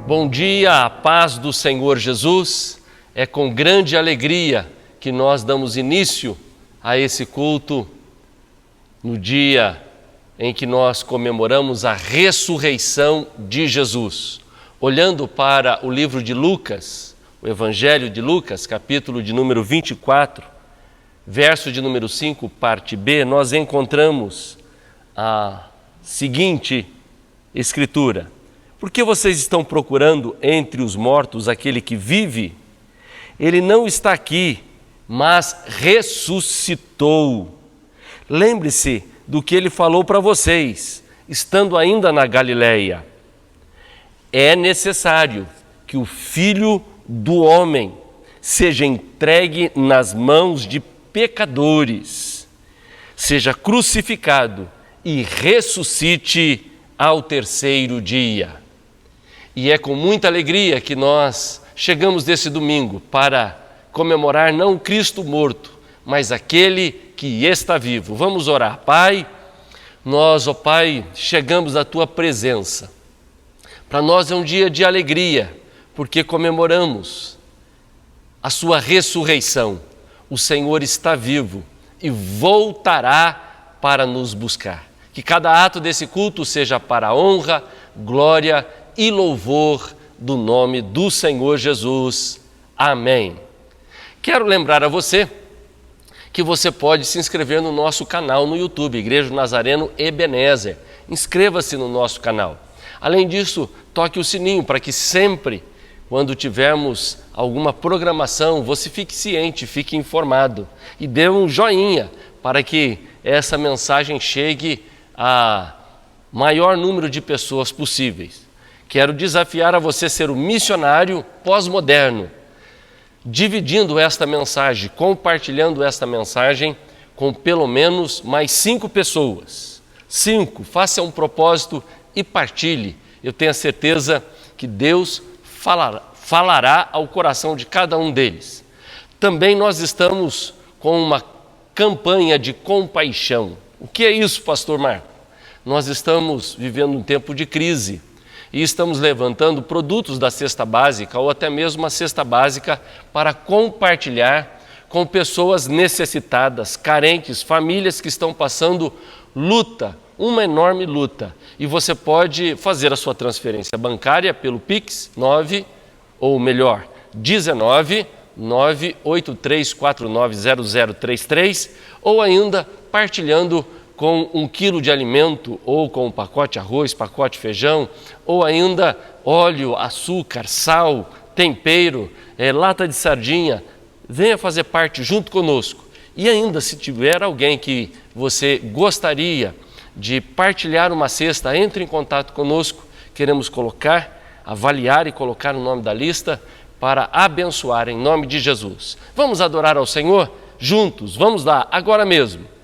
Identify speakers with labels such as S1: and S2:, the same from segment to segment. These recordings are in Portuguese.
S1: Bom dia, a paz do Senhor Jesus. É com grande alegria que nós damos início a esse culto no dia em que nós comemoramos a ressurreição de Jesus. Olhando para o livro de Lucas, o Evangelho de Lucas, capítulo de número 24, verso de número 5, parte B, nós encontramos a seguinte escritura: por que vocês estão procurando entre os mortos aquele que vive? Ele não está aqui, mas ressuscitou. Lembre-se do que ele falou para vocês, estando ainda na Galileia. É necessário que o Filho do Homem seja entregue nas mãos de pecadores, seja crucificado e ressuscite ao terceiro dia. E é com muita alegria que nós chegamos nesse domingo para comemorar não o Cristo morto, mas aquele que está vivo. Vamos orar. Pai, nós, ó Pai, chegamos à Tua presença. Para nós é um dia de alegria, porque comemoramos a Sua ressurreição. O Senhor está vivo e voltará para nos buscar. Que cada ato desse culto seja para a honra, glória e louvor do nome do Senhor Jesus. Amém. Quero lembrar a você que você pode se inscrever no nosso canal no YouTube, Igreja Nazareno Ebenezer. Inscreva-se no nosso canal. Além disso, toque o sininho para que sempre, quando tivermos alguma programação, você fique ciente, fique informado. E dê um joinha para que essa mensagem chegue a maior número de pessoas possíveis. Quero desafiar a você ser o missionário pós-moderno, dividindo esta mensagem, compartilhando esta mensagem com pelo menos mais 5 pessoas. 5, faça um propósito e partilhe. Eu tenho a certeza que Deus falará ao coração de cada um deles. Também nós estamos com uma campanha de compaixão. O que é isso, pastor Marco? Nós estamos vivendo um tempo de crise e estamos levantando produtos da cesta básica ou até mesmo uma cesta básica para compartilhar com pessoas necessitadas, carentes, famílias que estão passando luta, uma enorme luta. E você pode fazer a sua transferência bancária pelo Pix 19 983490033 ou ainda partilhando com 1 quilo de alimento, ou com um pacote de arroz, pacote de feijão, ou ainda óleo, açúcar, sal, tempero, lata de sardinha. Venha fazer parte junto conosco. E ainda, se tiver alguém que você gostaria de partilhar uma cesta, entre em contato conosco. Queremos avaliar e colocar o nome da lista para abençoar em nome de Jesus. Vamos adorar ao Senhor juntos? Vamos lá, agora mesmo.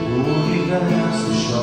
S2: O universo chora.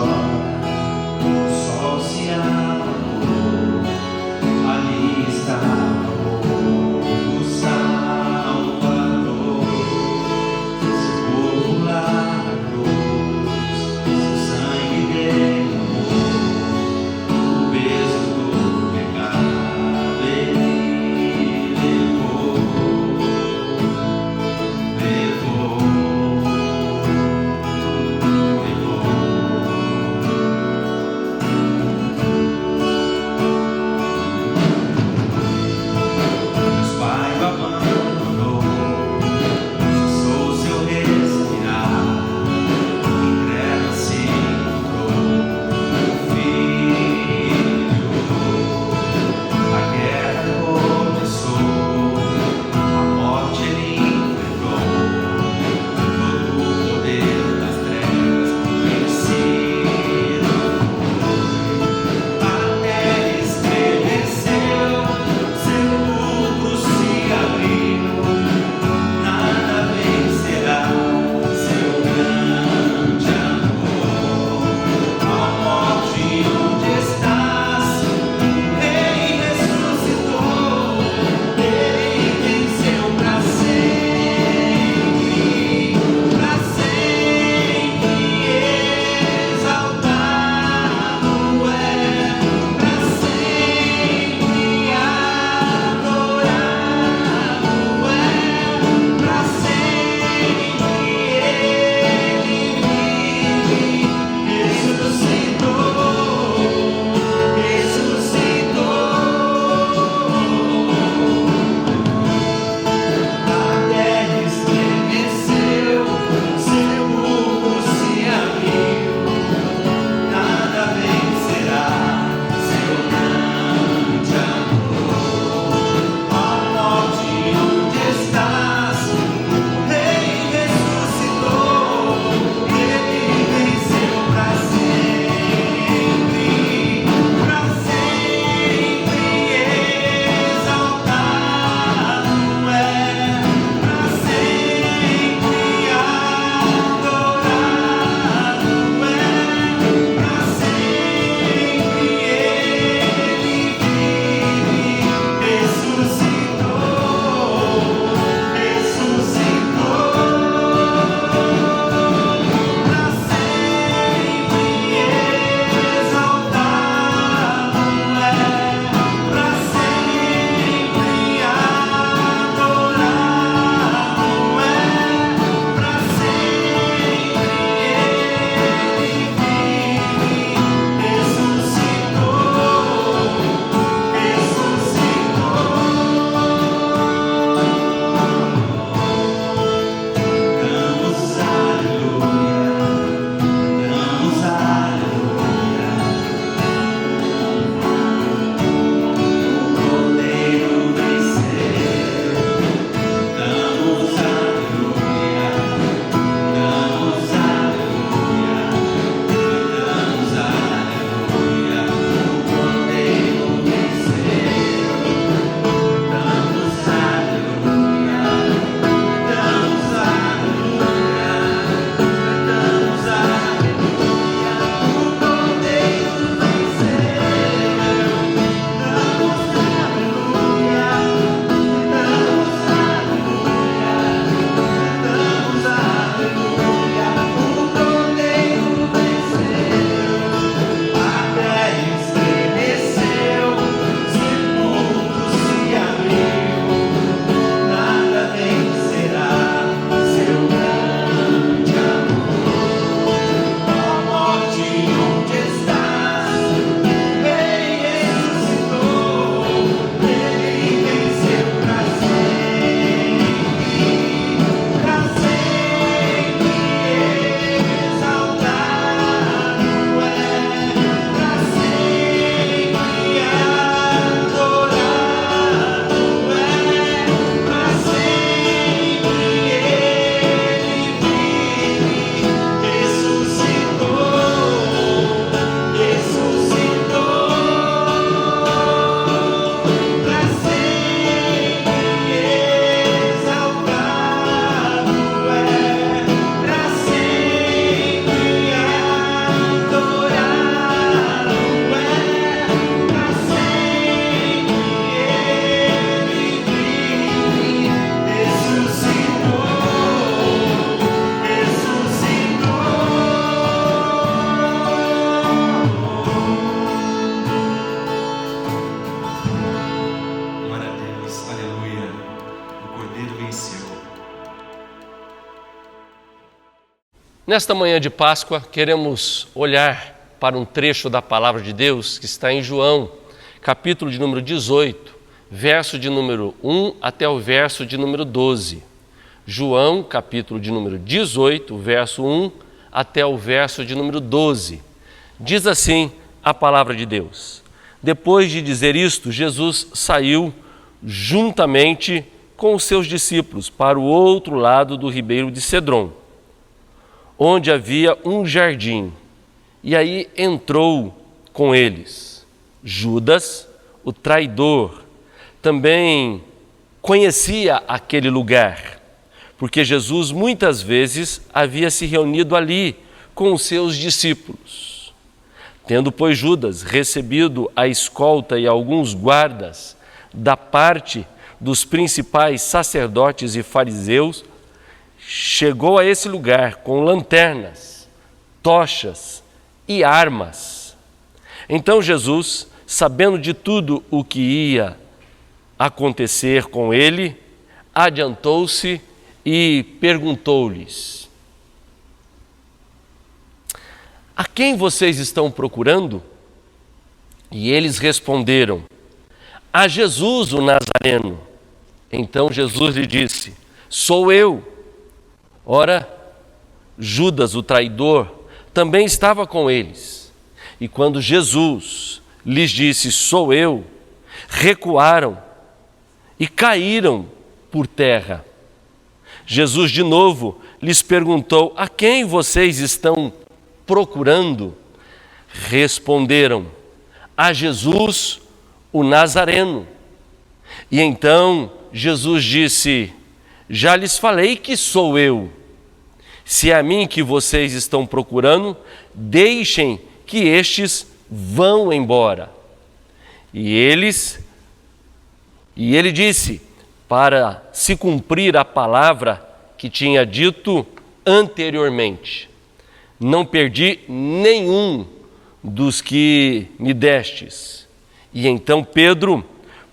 S1: Nesta manhã de Páscoa, queremos olhar para um trecho da Palavra de Deus que está em João, capítulo de número 18, verso de número 1 até o verso de número 12. João, capítulo de número 18, verso 1 até o verso de número 12. Diz assim a Palavra de Deus: Depois de dizer isto, Jesus saiu juntamente com os seus discípulos para o outro lado do ribeiro de Cedron, onde havia um jardim, e aí entrou com eles. Judas, o traidor, também conhecia aquele lugar, porque Jesus muitas vezes havia se reunido ali com os seus discípulos. Tendo, pois, Judas recebido a escolta e alguns guardas da parte dos principais sacerdotes e fariseus, chegou a esse lugar com lanternas, tochas e armas. Então Jesus, sabendo de tudo o que ia acontecer com ele, adiantou-se e perguntou-lhes: A quem vocês estão procurando? E eles responderam: A Jesus, o Nazareno. Então Jesus lhe disse: Sou eu. Ora, Judas, o traidor, também estava com eles. E quando Jesus lhes disse: Sou eu, recuaram e caíram por terra. Jesus de novo lhes perguntou: A quem vocês estão procurando? Responderam: A Jesus, o Nazareno. E então Jesus disse: Já lhes falei que sou eu. Se é a mim que vocês estão procurando, deixem que estes vão embora. E ele disse, para se cumprir a palavra que tinha dito anteriormente: Não perdi nenhum dos que me destes. E então Pedro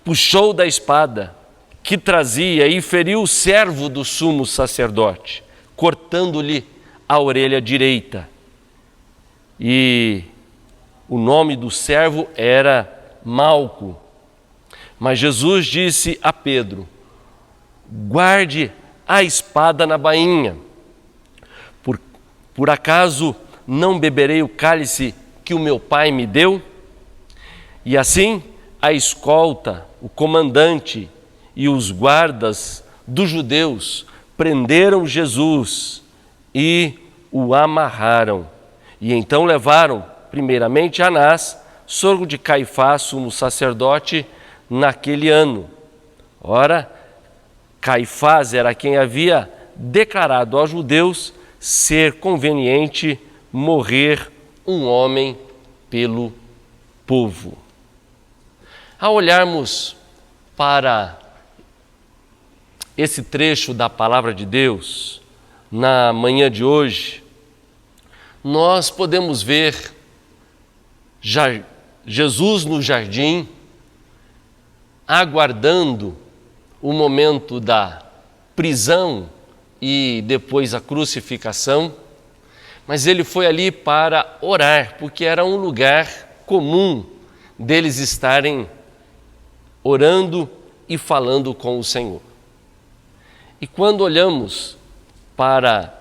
S1: puxou da espada que trazia e feriu o servo do sumo sacerdote, cortando-lhe a orelha direita. E o nome do servo era Malco. Mas Jesus disse a Pedro: Guarde a espada na bainha. Por acaso não beberei o cálice que o meu Pai me deu? E assim a escolta, o comandante e os guardas dos judeus prenderam Jesus e o amarraram. E então levaram primeiramente Anás, sogro de Caifás, sumo sacerdote, naquele ano. Ora, Caifás era quem havia declarado aos judeus ser conveniente morrer um homem pelo povo. Ao olharmos para esse trecho da Palavra de Deus, na manhã de hoje, nós podemos ver Jesus no jardim, aguardando o momento da prisão e depois a crucificação, mas ele foi ali para orar, porque era um lugar comum deles estarem orando e falando com o Senhor. E quando olhamos para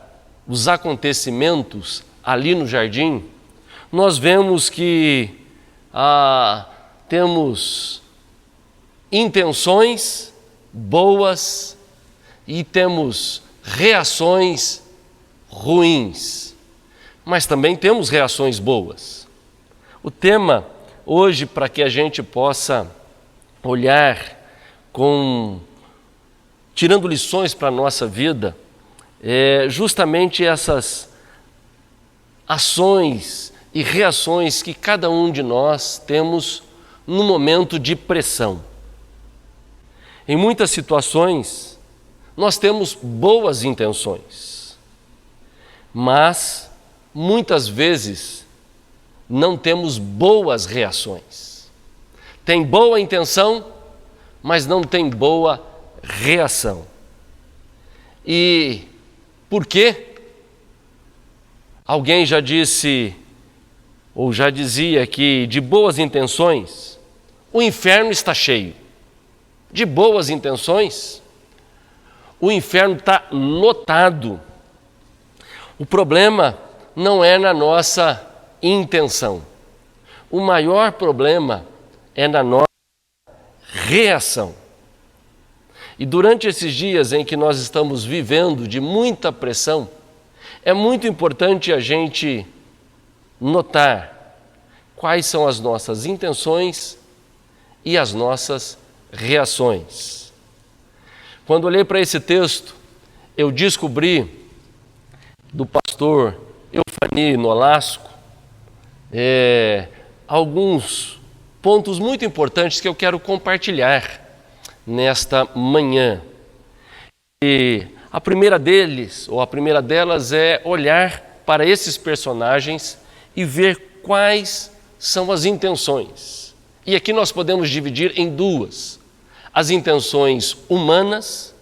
S1: os acontecimentos ali no jardim, nós vemos que temos intenções boas e temos reações ruins, mas também temos reações boas. O tema hoje, para que a gente possa olhar tirando lições para a nossa vida, é justamente essas ações e reações que cada um de nós temos no momento de pressão. Em muitas situações, nós temos boas intenções, mas muitas vezes não temos boas reações. Tem boa intenção, mas não tem boa reação. E por quê? Alguém já disse, ou já dizia que de boas intenções, o inferno está cheio. De boas intenções, o inferno está lotado. O problema não é na nossa intenção. O maior problema é na nossa reação. E durante esses dias em que nós estamos vivendo de muita pressão, é muito importante a gente notar quais são as nossas intenções e as nossas reações. Quando olhei para esse texto, eu descobri do pastor Eufani Nolasco alguns pontos muito importantes que eu quero compartilhar nesta manhã. E a primeira delas é olhar para esses personagens e ver quais são as intenções. E aqui nós podemos dividir em duas: as intenções humanas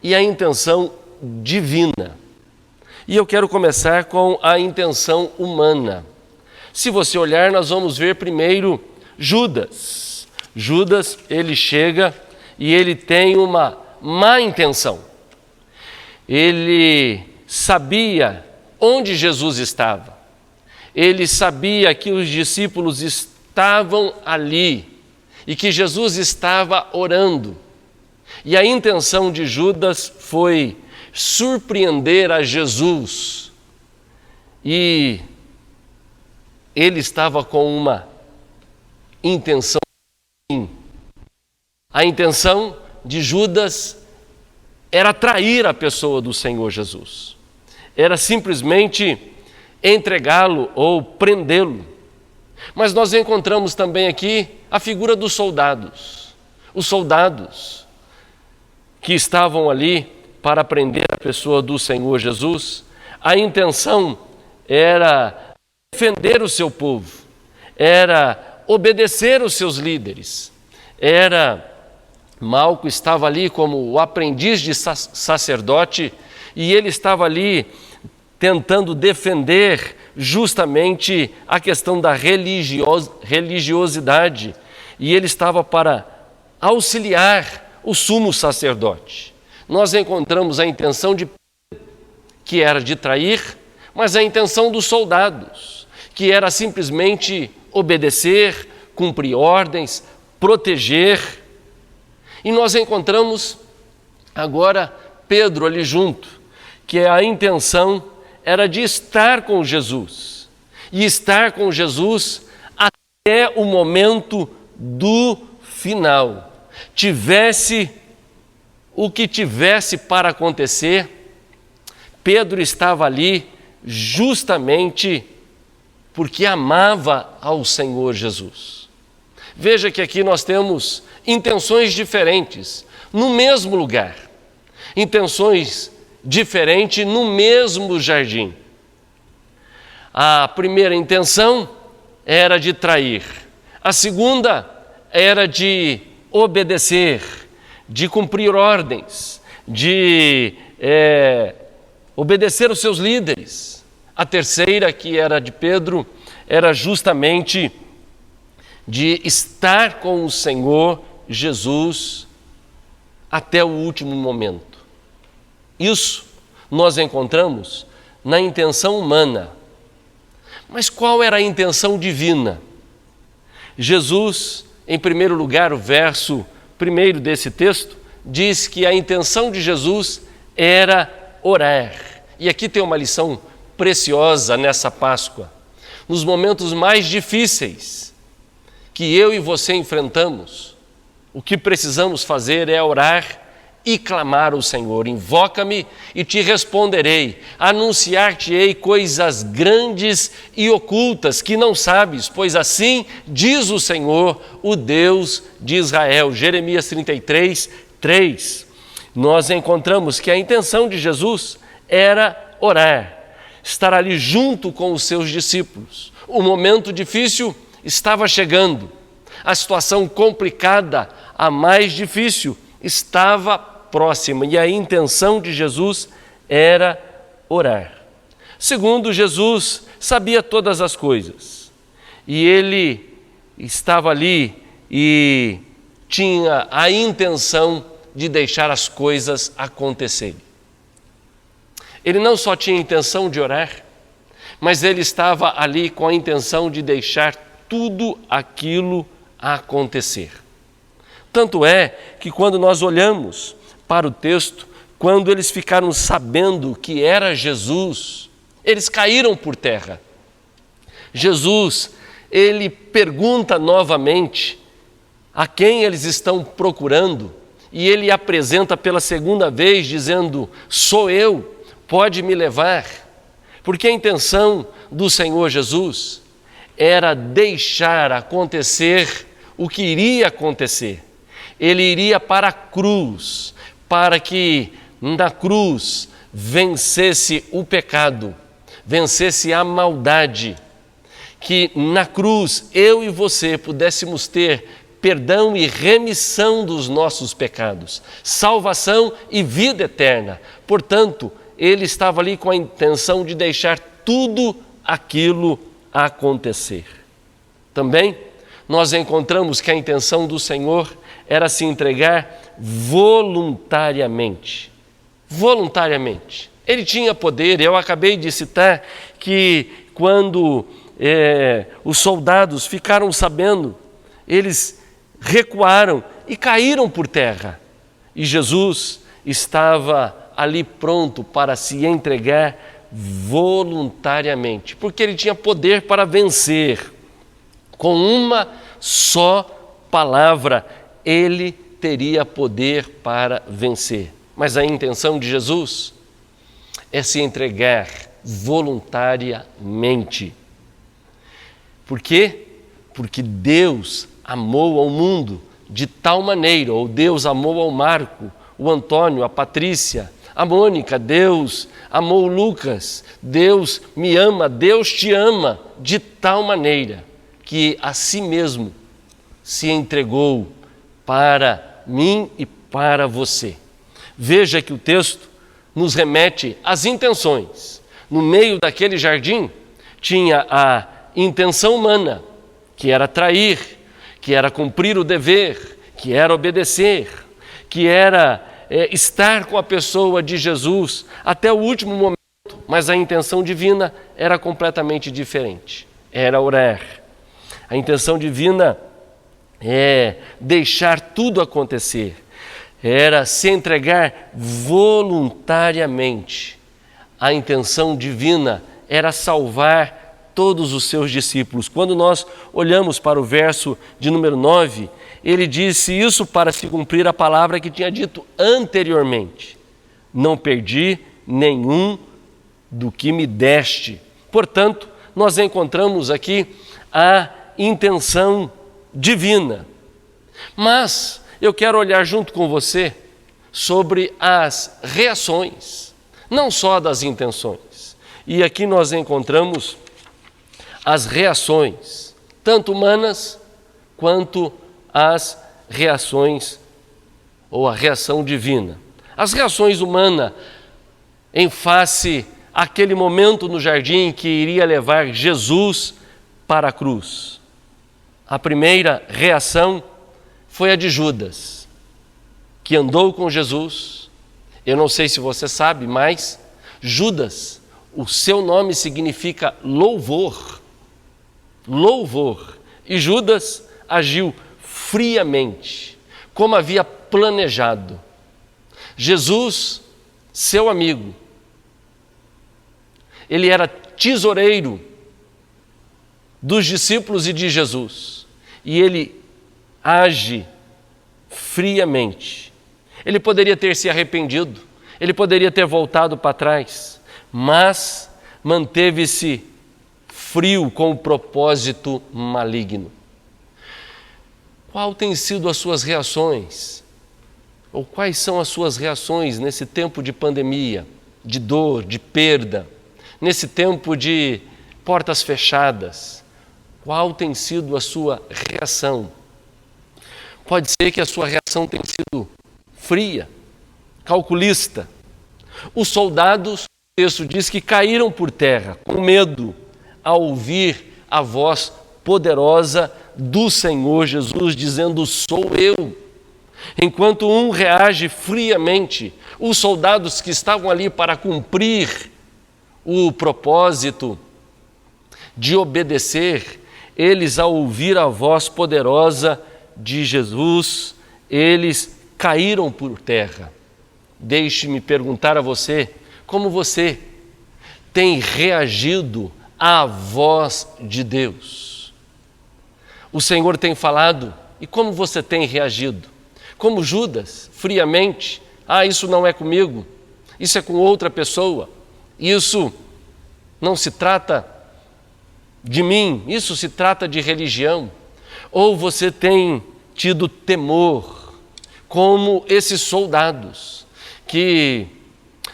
S1: e a intenção divina. E eu quero começar com a intenção humana. Se você olhar, nós vamos ver primeiro Judas. Judas, ele chega e ele tem uma má intenção. Ele sabia onde Jesus estava. Ele sabia que os discípulos estavam ali e que Jesus estava orando. E a intenção de Judas foi surpreender a Jesus. E ele estava com uma intenção ruim. A intenção de Judas era trair a pessoa do Senhor Jesus. Era simplesmente entregá-lo ou prendê-lo. Mas nós encontramos também aqui a figura dos soldados. Os soldados que estavam ali para prender a pessoa do Senhor Jesus. A intenção era defender o seu povo, era obedecer os seus líderes. Malco estava ali como o aprendiz de sacerdote e ele estava ali tentando defender justamente a questão da religiosidade, e ele estava para auxiliar o sumo sacerdote. Nós encontramos a intenção de Pedro, que era de trair, mas a intenção dos soldados, que era simplesmente obedecer, cumprir ordens, proteger. E nós encontramos agora Pedro ali junto, que a intenção era de estar com Jesus, e estar com Jesus até o momento do final. Tivesse o que tivesse para acontecer, Pedro estava ali justamente porque amava ao Senhor Jesus. Veja que aqui nós temos intenções diferentes no mesmo lugar, intenções diferentes no mesmo jardim. A primeira intenção era de trair, a segunda era de obedecer, de cumprir ordens, de obedecer os seus líderes. A terceira, que era de Pedro, era justamente de estar com o Senhor Jesus até o último momento. Isso nós encontramos na intenção humana. Mas qual era a intenção divina? Jesus, em primeiro lugar, o verso primeiro desse texto, diz que a intenção de Jesus era orar. E aqui tem uma lição preciosa nessa Páscoa. Nos momentos mais difíceis que eu e você enfrentamos, o que precisamos fazer é orar e clamar ao Senhor. Invoca-me e te responderei, anunciar-te-ei coisas grandes e ocultas que não sabes, pois assim diz o Senhor, o Deus de Israel. Jeremias 33, 3. Nós encontramos que a intenção de Jesus era orar, estar ali junto com os seus discípulos. O momento difícil estava chegando, a situação complicada, a mais difícil, estava próxima, e a intenção de Jesus era orar. Segundo, Jesus sabia todas as coisas e ele estava ali e tinha a intenção de deixar as coisas acontecerem. Ele não só tinha a intenção de orar, mas ele estava ali com a intenção de deixar tudo aquilo acontecer. Tanto é que quando nós olhamos para o texto, quando eles ficaram sabendo que era Jesus, eles caíram por terra. Jesus, ele pergunta novamente a quem eles estão procurando e ele apresenta pela segunda vez dizendo: sou eu, pode me levar. Porque a intenção do Senhor Jesus era deixar acontecer o que iria acontecer. Ele iria para a cruz, para que na cruz vencesse o pecado, vencesse a maldade, que na cruz eu e você pudéssemos ter perdão e remissão dos nossos pecados, salvação e vida eterna. Portanto, ele estava ali com a intenção de deixar tudo aquilo acontecer. Também nós encontramos que a intenção do Senhor era se entregar voluntariamente. Voluntariamente. Ele tinha poder. Eu acabei de citar que quando os soldados ficaram sabendo, eles recuaram e caíram por terra. E Jesus estava ali pronto para se entregar voluntariamente, porque ele tinha poder para vencer. Com uma só palavra, ele teria poder para vencer. Mas a intenção de Jesus é se entregar voluntariamente. Por quê? Porque Deus amou ao mundo de tal maneira, ou Deus amou ao Marco, o Antônio, a Patrícia, a Mônica, Deus amou o Lucas, Deus me ama, Deus te ama de tal maneira que a si mesmo se entregou para mim e para você. Veja que o texto nos remete às intenções. No meio daquele jardim tinha a intenção humana, que era trair, que era cumprir o dever, que era obedecer, que era estar com a pessoa de Jesus até o último momento, mas a intenção divina era completamente diferente, era orar. A intenção divina é deixar tudo acontecer, era se entregar voluntariamente. A intenção divina era salvar todos os seus discípulos. Quando nós olhamos para o verso de número 9, ele disse isso para se cumprir a palavra que tinha dito anteriormente: não perdi nenhum do que me deste. Portanto, nós encontramos aqui a intenção divina. Mas eu quero olhar junto com você sobre as reações, não só das intenções. E aqui nós encontramos as reações, tanto humanas quanto as reações ou a reação divina. As reações humanas em face àquele momento no jardim que iria levar Jesus para a cruz. A primeira reação foi a de Judas, que andou com Jesus. Eu não sei se você sabe, mas Judas, o seu nome significa louvor. Louvor. E Judas agiu friamente, como havia planejado. Jesus, seu amigo, ele era tesoureiro dos discípulos e de Jesus, e ele age friamente. Ele poderia ter se arrependido, ele poderia ter voltado para trás, mas manteve-se frio com o propósito maligno. Qual tem sido as suas reações? Ou quais são as suas reações nesse tempo de pandemia, de dor, de perda, nesse tempo de portas fechadas? Qual tem sido a sua reação? Pode ser que a sua reação tenha sido fria, calculista. Os soldados texto diz que caíram por terra, com medo, ao ouvir a voz poderosa do Senhor Jesus, dizendo: sou eu. Enquanto um reage friamente, os soldados que estavam ali para cumprir o propósito de obedecer, eles, ao ouvir a voz poderosa de Jesus, eles caíram por terra. Deixe-me perguntar a você, como você tem reagido à voz de Deus? O Senhor tem falado, e como você tem reagido? Como Judas, friamente: isso não é comigo, isso é com outra pessoa, isso não se trata de mim, isso se trata de religião? Ou você tem tido temor, como esses soldados, que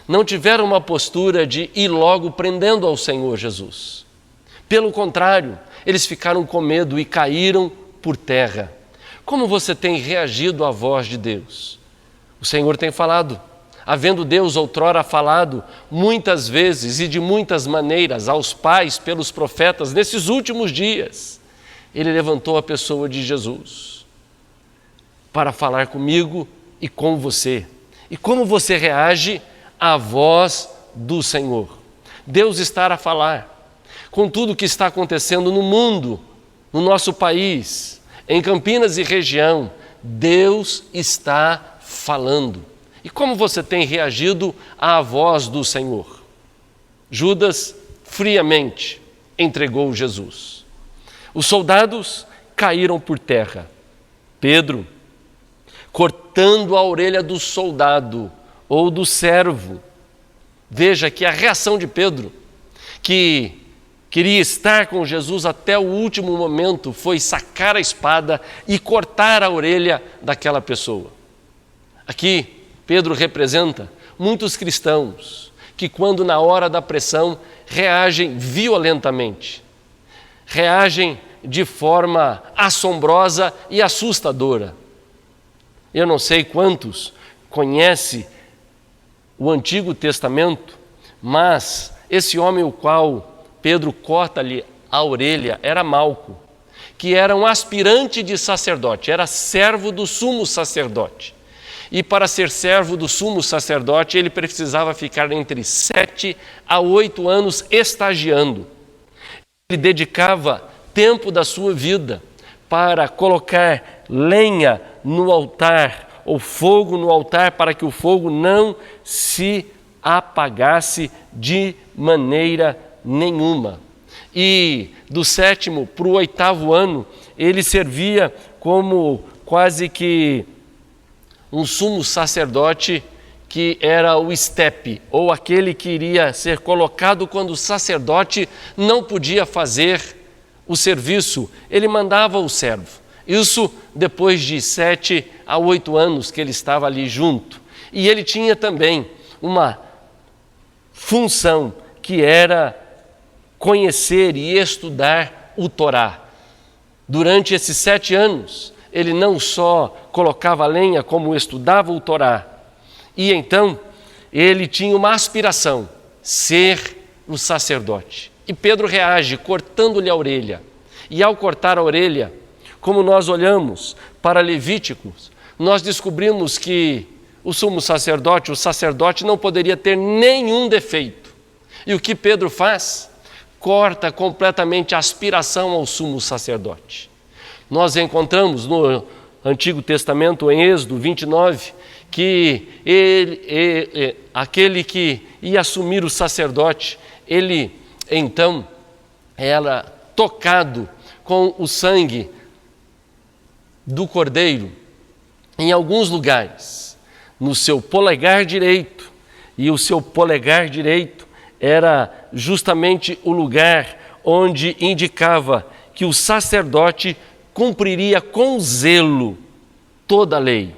S1: não tiveram uma postura de ir logo prendendo ao Senhor Jesus? Pelo contrário, eles ficaram com medo e caíram por terra. Como você tem reagido à voz de Deus? O Senhor tem falado, havendo Deus outrora falado muitas vezes e de muitas maneiras aos pais pelos profetas, nesses últimos dias, Ele levantou a pessoa de Jesus para falar comigo e com você. E como você reage à voz do Senhor? Deus está a falar com tudo o que está acontecendo no mundo, no nosso país, em Campinas e região. Deus está falando. E como você tem reagido à voz do Senhor? Judas friamente entregou Jesus. Os soldados caíram por terra. Pedro, cortando a orelha do soldado ou do servo. Veja que a reação de Pedro, que queria estar com Jesus até o último momento, foi sacar a espada e cortar a orelha daquela pessoa. Aqui, Pedro representa muitos cristãos que, quando na hora da pressão, reagem violentamente, reagem de forma assombrosa e assustadora. Eu não sei quantos conhecem o Antigo Testamento, mas esse homem o qual Pedro corta-lhe a orelha era Malco, que era um aspirante de sacerdote, era servo do sumo sacerdote. E para ser servo do sumo sacerdote, ele precisava ficar entre 7 a 8 anos estagiando. Ele dedicava tempo da sua vida para colocar lenha no altar, ou fogo no altar, para que o fogo não se apagasse de maneira nenhuma. E do 7º para o 8º ano, ele servia como quase que um sumo sacerdote, que era o estepe, ou aquele que iria ser colocado quando o sacerdote não podia fazer o serviço, ele mandava o servo. Isso depois de 7 a 8 anos que ele estava ali junto. E ele tinha também uma função, que era conhecer e estudar o Torá. Durante esses 7 anos, ele não só colocava lenha, como estudava o Torá. E então, ele tinha uma aspiração, ser o sacerdote. E Pedro reage cortando-lhe a orelha. E ao cortar a orelha, como nós olhamos para Levíticos, nós descobrimos que o sumo sacerdote, o sacerdote, não poderia ter nenhum defeito. E o que Pedro faz? Corta completamente a aspiração ao sumo sacerdote. Nós encontramos no Antigo Testamento, em Êxodo 29, que aquele que ia assumir o sacerdote, ele então era tocado com o sangue do cordeiro em alguns lugares, no seu polegar direito, e o seu polegar direito era justamente o lugar onde indicava que o sacerdote cumpriria com zelo toda a lei.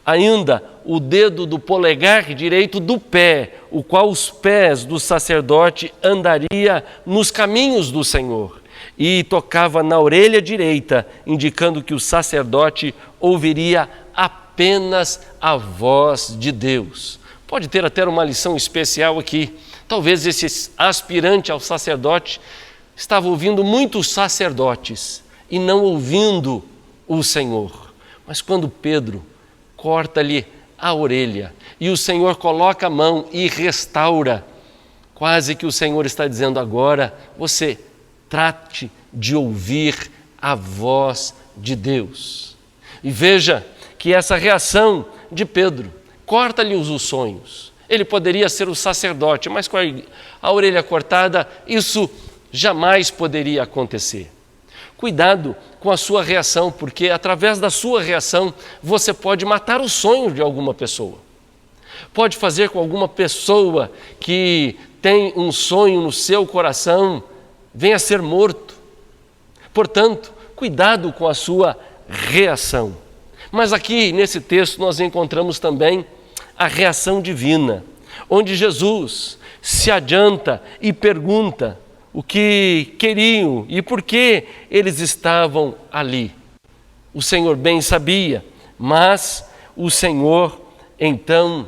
S1: Ainda o dedo do polegar direito do pé, o qual os pés do sacerdote andaria nos caminhos do Senhor, e tocava na orelha direita, indicando que o sacerdote ouviria apenas a voz de Deus. Pode ter até uma lição especial aqui. Talvez esse aspirante ao sacerdote estava ouvindo muitos sacerdotes e não ouvindo o Senhor. Mas quando Pedro corta-lhe a orelha e o Senhor coloca a mão e restaura, quase que o Senhor está dizendo: agora você trate de ouvir a voz de Deus. E veja que essa reação de Pedro corta-lhe os sonhos. Ele poderia ser o sacerdote, mas com a orelha cortada, isso jamais poderia acontecer. Cuidado com a sua reação, porque através da sua reação você pode matar o sonho de alguma pessoa. Pode fazer com alguma pessoa que tem um sonho no seu coração venha a ser morto. Portanto, cuidado com a sua reação. Mas aqui nesse texto nós encontramos também a reação divina, onde Jesus se adianta e pergunta o que queriam e por que eles estavam ali. O Senhor bem sabia, mas o Senhor então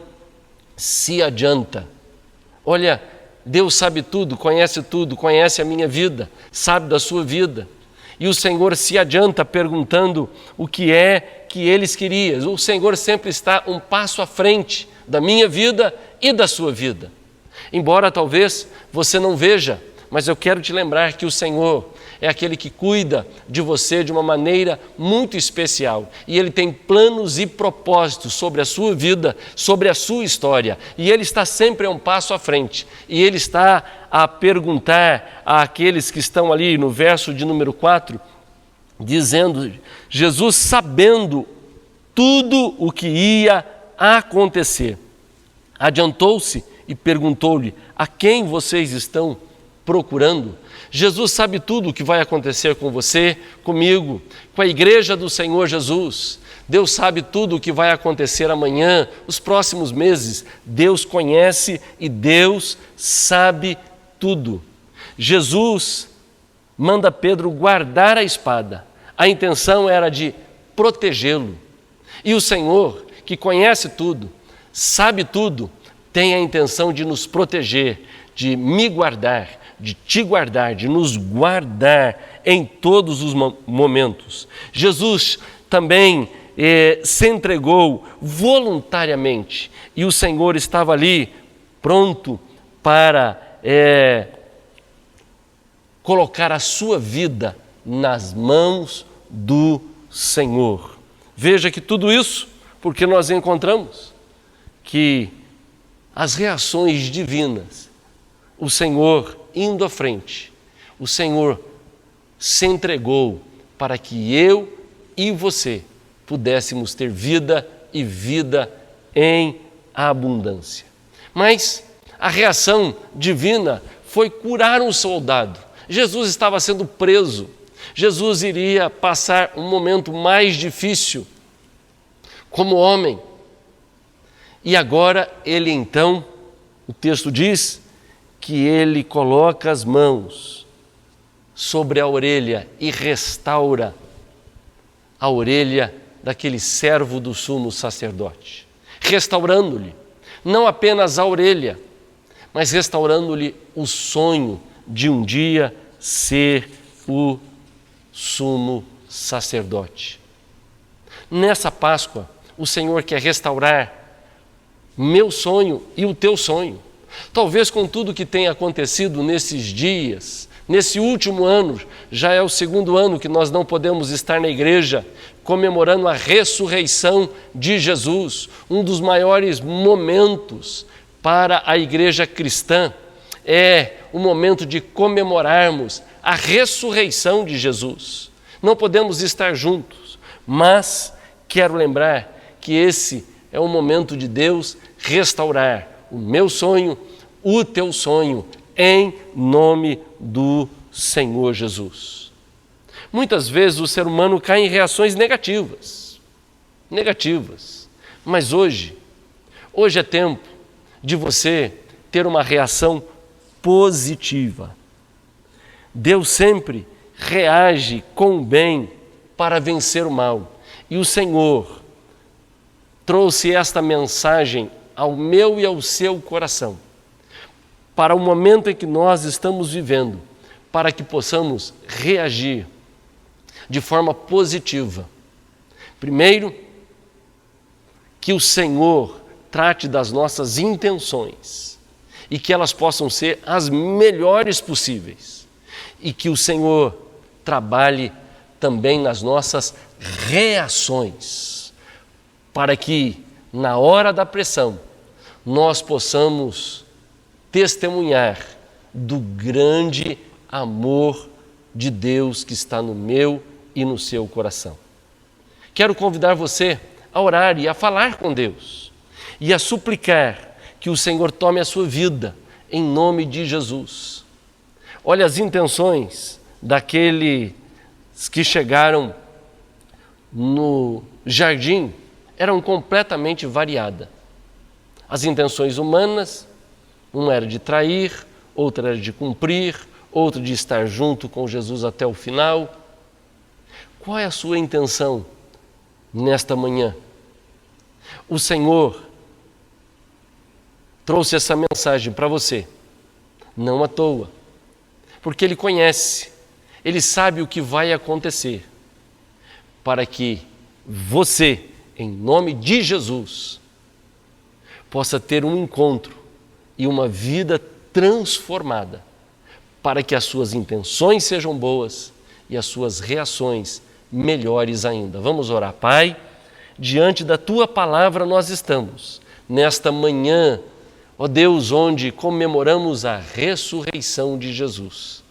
S1: se adianta. Olha, Deus sabe tudo, conhece a minha vida, sabe da sua vida. E o Senhor se adianta perguntando o que é que eles queriam. O Senhor sempre está um passo à frente da minha vida e da sua vida. Embora talvez você não veja, mas eu quero te lembrar que o Senhor é aquele que cuida de você de uma maneira muito especial. E Ele tem planos e propósitos sobre a sua vida, sobre a sua história. E Ele está sempre a um passo à frente. E Ele está a perguntar àqueles que estão ali no verso de número 4, dizendo: Jesus, sabendo tudo o que ia acontecer, adiantou-se e perguntou-lhe: a quem vocês estão procurando? Jesus sabe tudo o que vai acontecer com você, comigo, com a igreja do Senhor Jesus. Deus sabe tudo o que vai acontecer amanhã, os próximos meses. Deus conhece e Deus sabe tudo. Jesus manda Pedro guardar a espada. A intenção era de protegê-lo. E o Senhor, que conhece tudo, sabe tudo, tem a intenção de nos proteger, de me guardar, de te guardar, de nos guardar em todos os momentos. Jesus também se entregou voluntariamente e o Senhor estava ali pronto para colocar a sua vida nas mãos do Senhor. Veja que tudo isso porque nós encontramos que as reações divinas, o Senhor indo à frente, o Senhor se entregou para que eu e você pudéssemos ter vida e vida em abundância. Mas a reação divina foi curar um soldado. Jesus estava sendo preso. Jesus iria passar um momento mais difícil como homem. E agora ele então, o texto diz, que ele coloca as mãos sobre a orelha e restaura a orelha daquele servo do sumo sacerdote, restaurando-lhe não apenas a orelha, mas restaurando-lhe o sonho de um dia ser o sumo sacerdote. Nessa Páscoa, o Senhor quer restaurar meu sonho e o teu sonho. Talvez com tudo que tem acontecido nesses dias, nesse último ano, já é o segundo ano que nós não podemos estar na igreja comemorando a ressurreição de Jesus, um dos maiores momentos para a igreja cristã. É o momento de comemorarmos a ressurreição de Jesus. Não podemos estar juntos, mas quero lembrar que esse é o momento de Deus restaurar o meu sonho, o teu sonho, em nome do Senhor Jesus. Muitas vezes o ser humano cai em reações negativas, mas hoje é tempo de você ter uma reação positiva. Deus sempre reage com o bem para vencer o mal. E o Senhor trouxe esta mensagem ao meu e ao seu coração, para o momento em que nós estamos vivendo, para que possamos reagir de forma positiva. Primeiro, que o Senhor trate das nossas intenções e que elas possam ser as melhores possíveis. E que o Senhor trabalhe também nas nossas reações, para que na hora da pressão nós possamos testemunhar do grande amor de Deus que está no meu e no seu coração. Quero convidar você a orar e a falar com Deus e a suplicar que o Senhor tome a sua vida em nome de Jesus. Olha, as intenções daqueles que chegaram no jardim eram completamente variadas. As intenções humanas, uma era de trair, outra era de cumprir, outra de estar junto com Jesus até o final. Qual é a sua intenção nesta manhã? O Senhor trouxe essa mensagem para você, não à toa, porque Ele conhece, Ele sabe o que vai acontecer, para que você, em nome de Jesus, possa ter um encontro e uma vida transformada, para que as suas intenções sejam boas e as suas reações melhores ainda. Vamos orar. Pai, diante da Tua palavra nós estamos, nesta manhã, ó Deus, onde comemoramos a ressurreição de Jesus.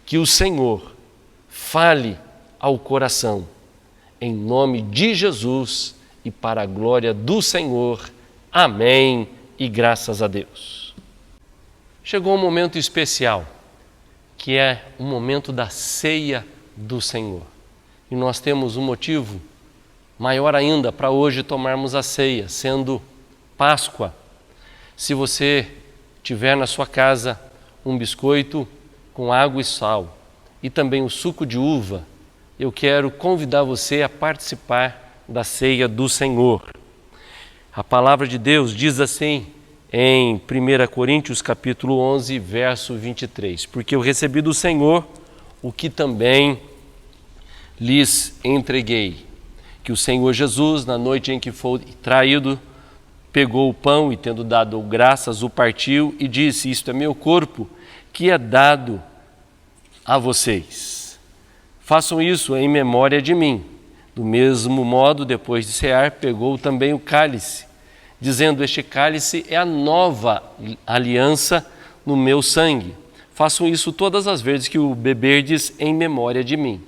S1: Que o Senhor fale ao coração, em nome de Jesus e para a glória do Senhor. Amém e graças a Deus. Chegou um momento especial, que é o momento da ceia do Senhor. E nós temos um motivo maior ainda para hoje tomarmos a ceia, sendo Páscoa. Se você tiver na sua casa um biscoito com água e sal e também o suco de uva, eu quero convidar você a participar da ceia do Senhor. A palavra de Deus diz assim em 1 Coríntios capítulo 11, verso 23, porque eu recebi do Senhor o que também lhes entreguei, que o Senhor Jesus, na noite em que foi traído, pegou o pão e, tendo dado graças, o partiu e disse: isto é meu corpo, que é dado a vocês. Façam isso em memória de mim. Do mesmo modo, depois de cear, pegou também o cálice, dizendo: este cálice é a nova aliança no meu sangue. Façam isso todas as vezes que o beberdes em memória de mim.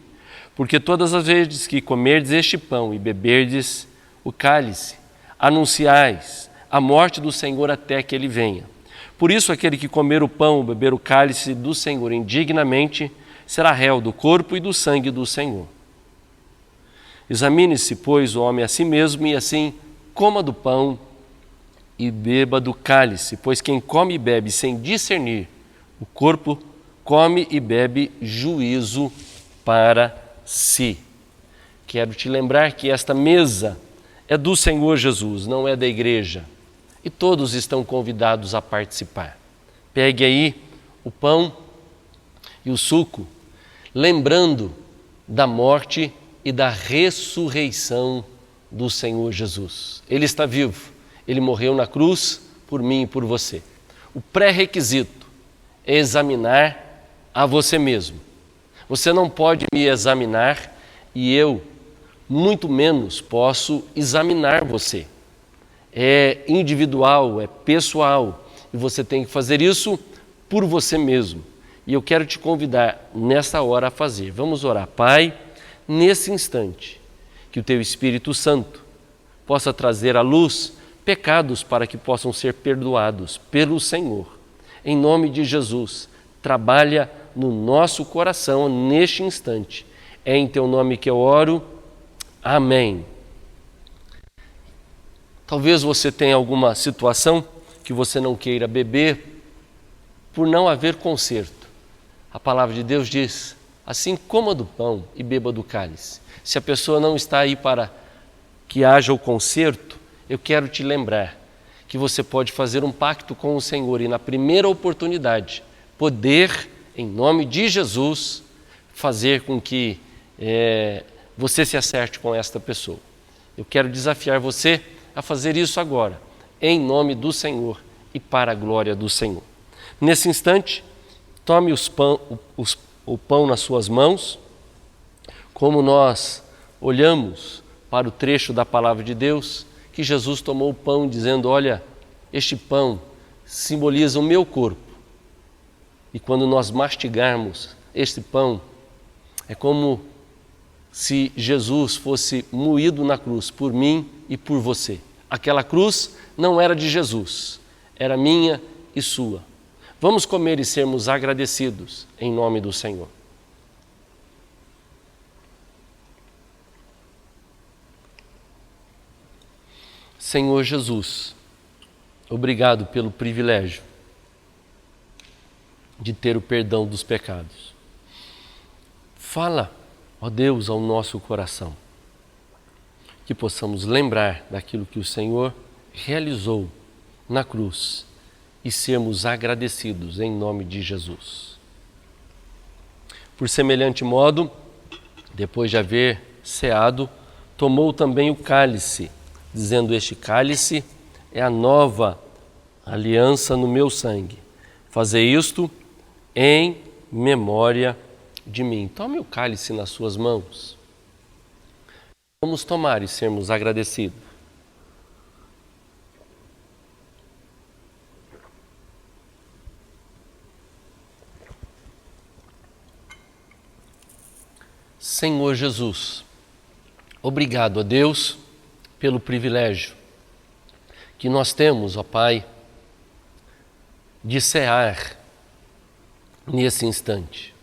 S1: Porque todas as vezes que comerdes este pão e beberdes o cálice, anunciais a morte do Senhor até que Ele venha. Por isso, aquele que comer o pão ou beber o cálice do Senhor indignamente será réu do corpo e do sangue do Senhor. Examine-se, pois, o homem a si mesmo, e assim coma do pão e beba do cálice, pois quem come e bebe sem discernir o corpo, come e bebe juízo para si. Quero te lembrar que esta mesa é do Senhor Jesus, não é da igreja, e todos estão convidados a participar. Pegue aí o pão e o suco, lembrando da morte e da ressurreição do Senhor Jesus. Ele está vivo, Ele morreu na cruz por mim e por você. O pré-requisito é examinar a você mesmo. Você não pode me examinar e eu, muito menos, posso examinar você. É individual, é pessoal, e você tem que fazer isso por você mesmo. E eu quero te convidar nessa hora a fazer. Vamos orar. Pai, nesse instante, que o Teu Espírito Santo possa trazer à luz pecados para que possam ser perdoados pelo Senhor. Em nome de Jesus, trabalha no nosso coração neste instante. É em Teu nome que eu oro. Amém. Talvez você tenha alguma situação que você não queira beber por não haver conserto. A palavra de Deus diz: assim coma do pão e beba do cálice. Se a pessoa não está aí para que haja o conserto, eu quero te lembrar que você pode fazer um pacto com o Senhor e na primeira oportunidade poder, em nome de Jesus, fazer com que você se acerte com esta pessoa. Eu quero desafiar você a fazer isso agora, em nome do Senhor e para a glória do Senhor. Nesse instante, tome o pão nas suas mãos, como nós olhamos para o trecho da palavra de Deus, que Jesus tomou o pão dizendo: olha, este pão simboliza o meu corpo. E quando nós mastigarmos este pão, é como se Jesus fosse moído na cruz por mim e por você. Aquela cruz não era de Jesus, era minha e sua. Vamos comer e sermos agradecidos em nome do Senhor. Senhor Jesus, obrigado pelo privilégio de ter o perdão dos pecados. Fala, ó Deus, ao nosso coração, que possamos lembrar daquilo que o Senhor realizou na cruz e sermos agradecidos em nome de Jesus. Por semelhante modo, depois de haver ceado, tomou também o cálice, dizendo: este cálice é a nova aliança no meu sangue. Fazei isto em memória de mim. Tome o cálice nas suas mãos. Vamos tomar e sermos agradecidos. Senhor Jesus, obrigado a Deus pelo privilégio que nós temos, ó Pai, de cear nesse instante,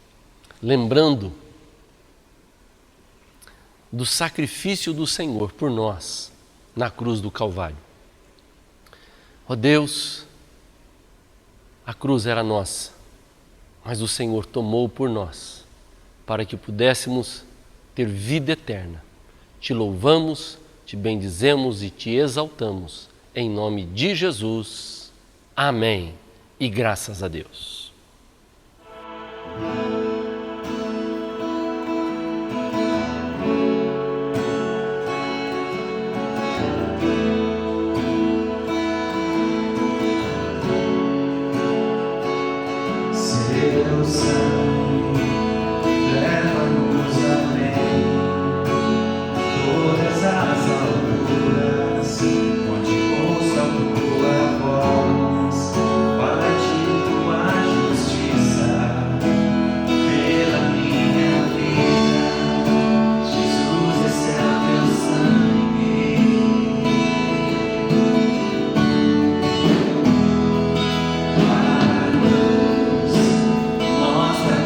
S1: lembrando do sacrifício do Senhor por nós na cruz do Calvário. Ó Deus, a cruz era nossa, mas o Senhor tomou por nós para que pudéssemos ter vida eterna. Te louvamos, te bendizemos e te exaltamos. Em nome de Jesus. Amém. E graças a Deus.
S2: Seu sangue leva-nos além, todas as alturas, onde ouça a tua voz, para ti tua justiça, pela minha vida, Jesus, esse é o teu sangue. Mostra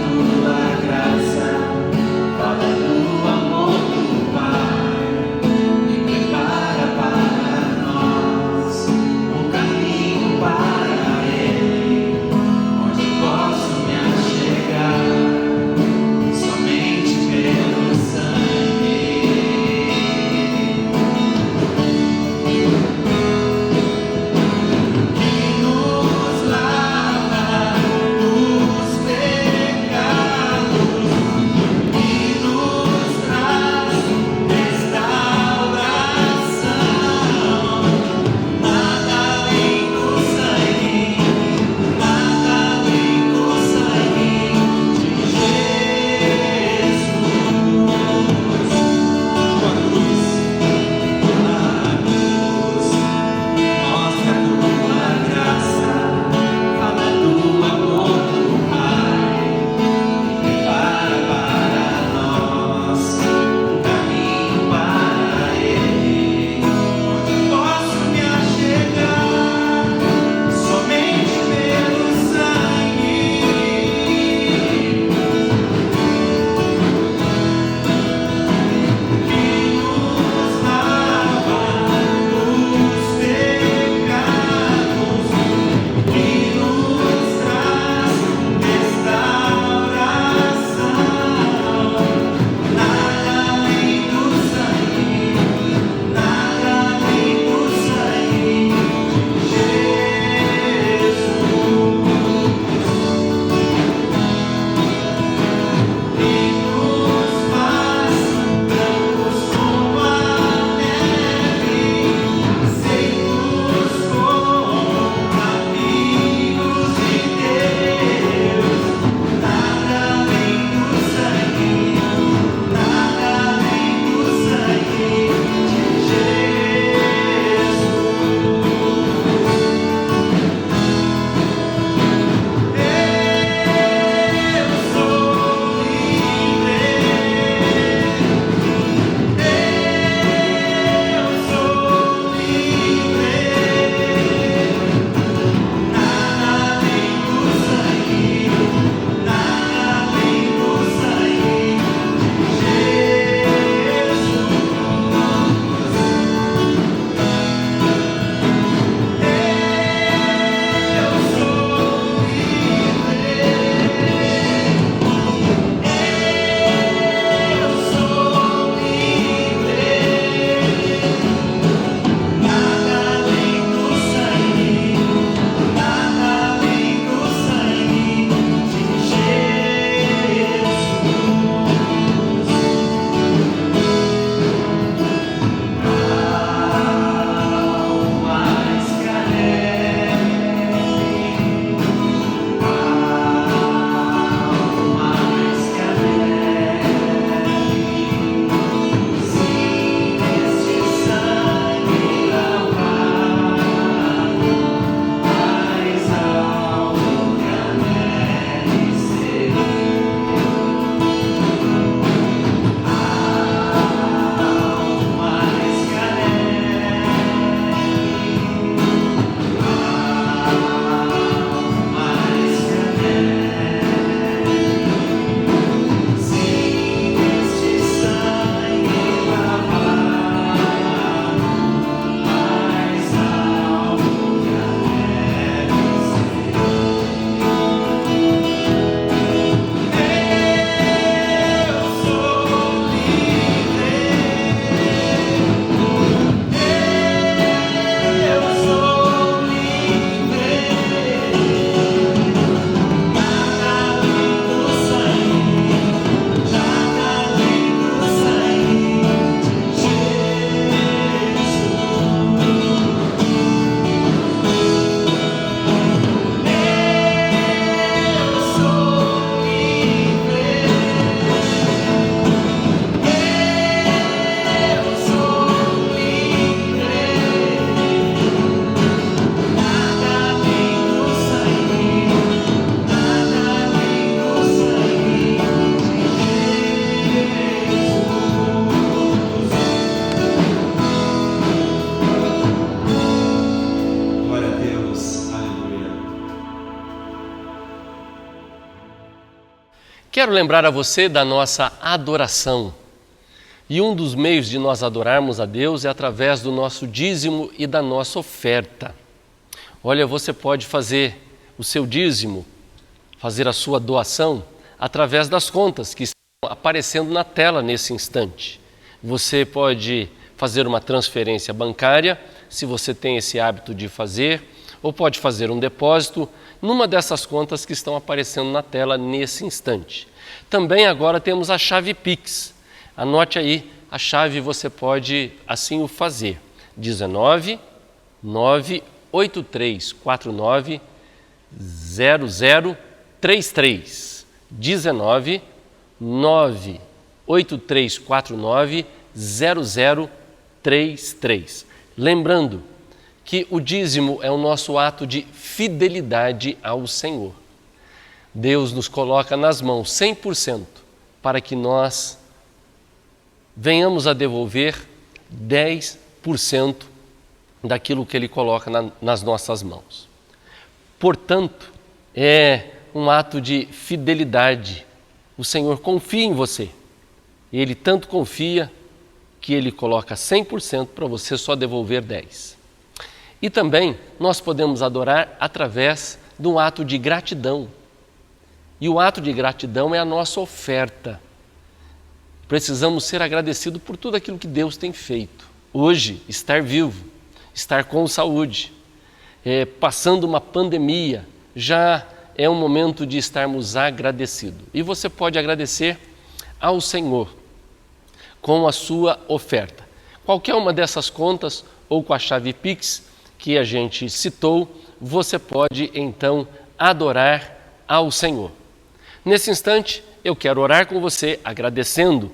S1: Quero lembrar a você da nossa adoração. E um dos meios de nós adorarmos a Deus é através do nosso dízimo e da nossa oferta. Olha, você pode fazer o seu dízimo, fazer a sua doação através das contas que estão aparecendo na tela nesse instante. Você pode fazer uma transferência bancária, se você tem esse hábito de fazer, ou pode fazer um depósito numa dessas contas que estão aparecendo na tela nesse instante. Também agora temos a chave Pix. Anote aí, a chave você pode assim o fazer. 19 98349 0033. 19 98349 0033. Lembrando que o dízimo é o nosso ato de fidelidade ao Senhor. Deus nos coloca nas mãos 100% para que nós venhamos a devolver 10% daquilo que Ele coloca nas nossas mãos. Portanto, é um ato de fidelidade. O Senhor confia em você. Ele tanto confia que Ele coloca 100% para você só devolver 10%. E também nós podemos adorar através de um ato de gratidão. E o ato de gratidão é a nossa oferta. Precisamos ser agradecidos por tudo aquilo que Deus tem feito. Hoje, estar vivo, estar com saúde, passando uma pandemia, já é um momento de estarmos agradecidos. E você pode agradecer ao Senhor com a sua oferta. Qualquer uma dessas contas ou com a chave Pix que a gente citou, você pode então adorar ao Senhor. Nesse instante, eu quero orar com você agradecendo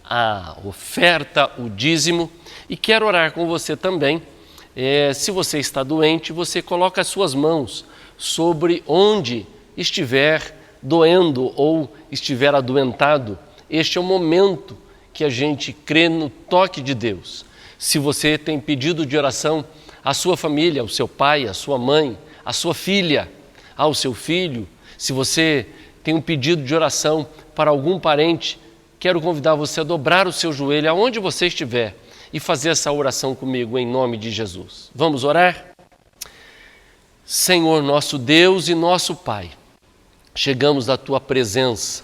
S1: a oferta, o dízimo, e quero orar com você também. Se você está doente, você coloca as suas mãos sobre onde estiver doendo ou estiver adoentado. Este é o momento que a gente crê no toque de Deus. Se você tem pedido de oração à sua família, ao seu pai, à sua mãe, à sua filha, ao seu filho, se você tem um pedido de oração para algum parente, quero convidar você a dobrar o seu joelho aonde você estiver e fazer essa oração comigo em nome de Jesus. Vamos orar? Senhor, nosso Deus e nosso Pai, chegamos à Tua presença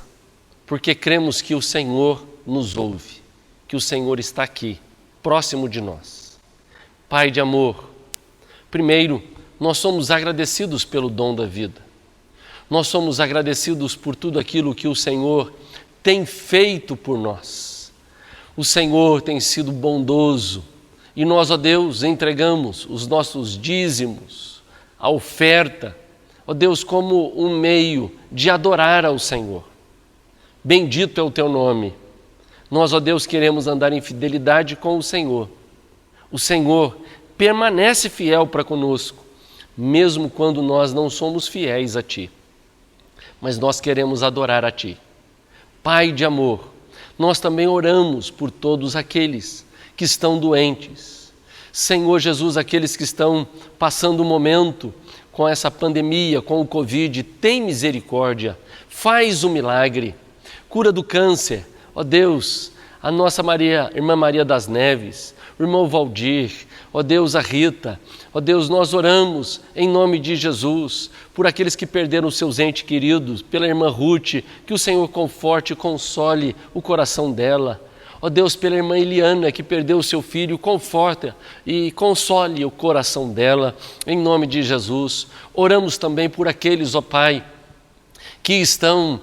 S1: porque cremos que o Senhor nos ouve, que o Senhor está aqui, próximo de nós. Pai de amor, primeiro, nós somos agradecidos pelo dom da vida. Nós somos agradecidos por tudo aquilo que o Senhor tem feito por nós. O Senhor tem sido bondoso e nós, ó Deus, entregamos os nossos dízimos, a oferta, ó Deus, como um meio de adorar ao Senhor. Bendito é o Teu nome. Nós, ó Deus, queremos andar em fidelidade com o Senhor. O Senhor permanece fiel para conosco, mesmo quando nós não somos fiéis a Ti. Mas nós queremos adorar a Ti. Pai de amor, nós também oramos por todos aqueles que estão doentes. Senhor Jesus, aqueles que estão passando um momento com essa pandemia, com o Covid, tem misericórdia, faz um milagre, cura do câncer. Ó Deus, a nossa irmã Maria das Neves, o irmão Valdir, ó Deus, a Rita, ó Deus, nós oramos em nome de Jesus por aqueles que perderam seus entes queridos, pela irmã Ruth, que o Senhor conforte e console o coração dela. Ó Deus, pela irmã Eliana, que perdeu o seu filho, conforta e console o coração dela, em nome de Jesus. Oramos também por aqueles, ó Pai, que estão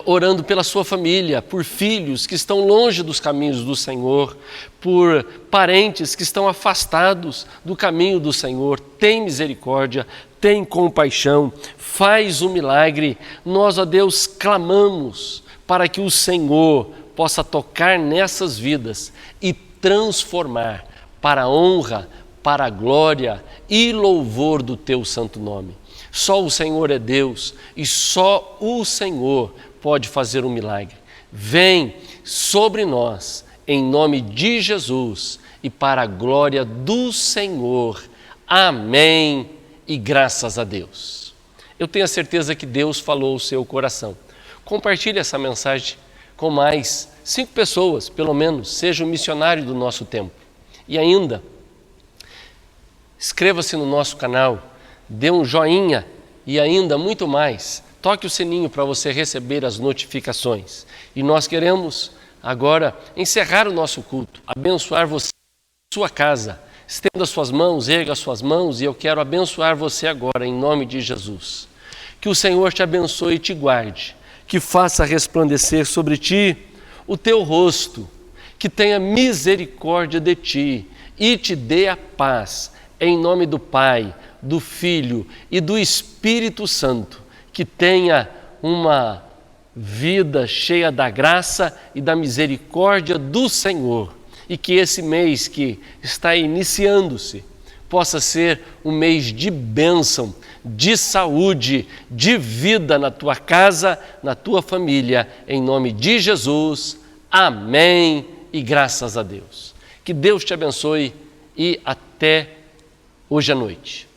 S1: orando pela sua família, por filhos que estão longe dos caminhos do Senhor, por parentes que estão afastados do caminho do Senhor. Tem misericórdia, tem compaixão, faz um milagre. Nós, ó Deus, clamamos para que o Senhor possa tocar nessas vidas e transformar para a honra, para a glória e louvor do Teu santo nome. Só o Senhor é Deus e só o Senhor pode fazer um milagre. Vem sobre nós, em nome de Jesus e para a glória do Senhor. Amém e graças a Deus. Eu tenho a certeza que Deus falou ao seu coração. Compartilhe essa mensagem com mais 5 pessoas, pelo menos, seja um missionário do nosso tempo. E ainda, inscreva-se no nosso canal, dê um joinha e ainda muito mais, toque o sininho para você receber as notificações. E nós queremos agora encerrar o nosso culto, abençoar você, sua casa. Estenda suas mãos, erga suas mãos e eu quero abençoar você agora em nome de Jesus. Que o Senhor te abençoe e te guarde, que faça resplandecer sobre ti o teu rosto, que tenha misericórdia de ti e te dê a paz, em nome do Pai, do Filho e do Espírito Santo, que tenha uma vida cheia da graça e da misericórdia do Senhor, e que esse mês que está iniciando-se possa ser um mês de bênção, de saúde, de vida na tua casa, na tua família, em nome de Jesus. Amém e graças a Deus. Que Deus te abençoe e até hoje à noite.